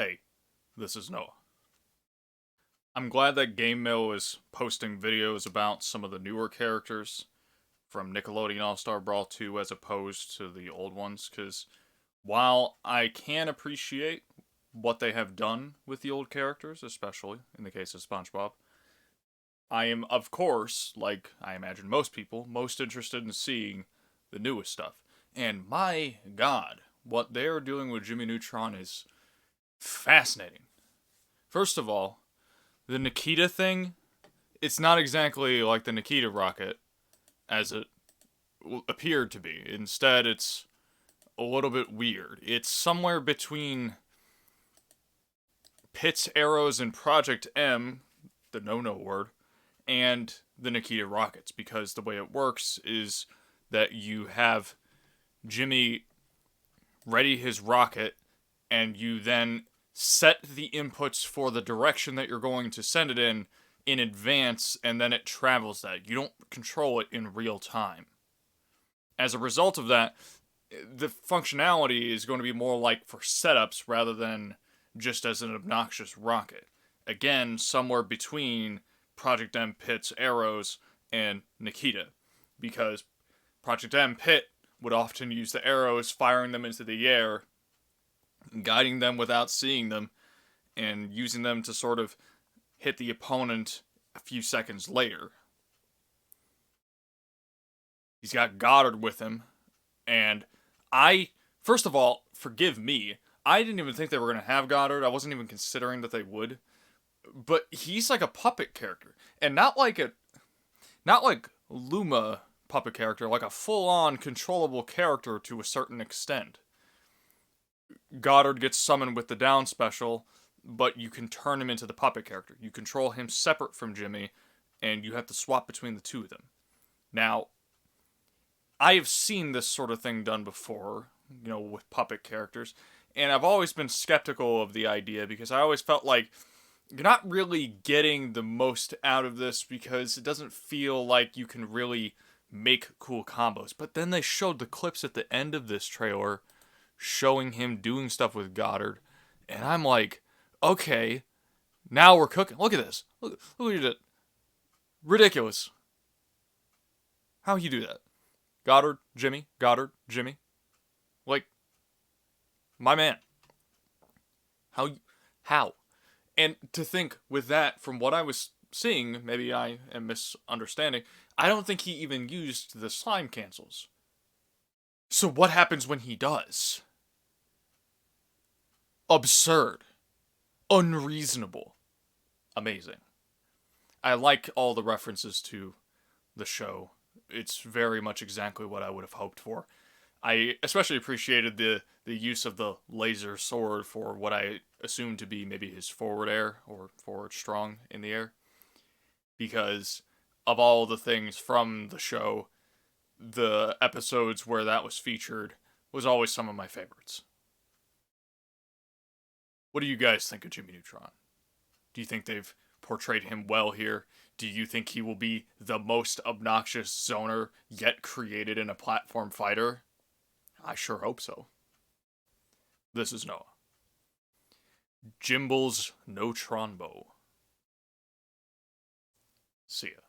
Hey, this is Noah. I'm glad that Game Mill is posting videos about some of the newer characters from Nickelodeon All-Star Brawl 2 as opposed to the old ones, because while I can appreciate what they have done with the old characters, especially in the case of SpongeBob, I am, of course, like I imagine most people, most interested in seeing the newest stuff. And my god, what they are doing with Jimmy Neutron is fascinating. First of all, the Nikita thing, it's not exactly like the Nikita rocket as it appeared to be. Instead, it's a little bit weird. It's somewhere between Pit's arrows and Project M, the no-no word, and the Nikita rockets, because the way it works is that you have Jimmy ready his rocket, and you then set the inputs for the direction that you're going to send it in advance, and then it travels that. You don't control it in real time. As a result of that, the functionality is going to be more like for setups rather than just as an obnoxious rocket. Again, somewhere between Project M Pit's arrows and Nikita, because Project M Pit would often use the arrows, firing them into the air, guiding them without seeing them, and using them to sort of hit the opponent a few seconds later. He's got Goddard with him, and first of all, forgive me, I didn't even think they were going to have Goddard. I wasn't even considering that they would. But he's like a puppet character, and not like Luma puppet character, like a full-on controllable character to a certain extent. Goddard gets summoned with the down special, but you can turn him into the puppet character. You control him separate from Jimmy, and you have to swap between the two of them. Now, I have seen this sort of thing done before, with puppet characters, and I've always been skeptical of the idea because I always felt like you're not really getting the most out of this because it doesn't feel like you can really make cool combos. But then they showed the clips at the end of this trailer showing him doing stuff with Goddard, and I'm like, okay, now we're cooking. Look at this. Look at it. Ridiculous. How you do that? Goddard, Jimmy, Goddard, Jimmy. Like, my man. How? And to think with that, from what I was seeing, maybe I am misunderstanding, I don't think he even used the slime cancels. So what happens when he does? Absurd. Unreasonable. Amazing. I like all the references to the show. It's very much exactly what I would have hoped for. I especially appreciated the use of the laser sword for what I assumed to be maybe his forward air or forward strong in the air. Because of all the things from the show, the episodes where that was featured was always some of my favorites. What do you guys think of Jimmy Neutron? Do you think they've portrayed him well here? Do you think he will be the most obnoxious zoner yet created in a platform fighter? I sure hope so. This is Noah. Jimble's No Tronbo. See ya.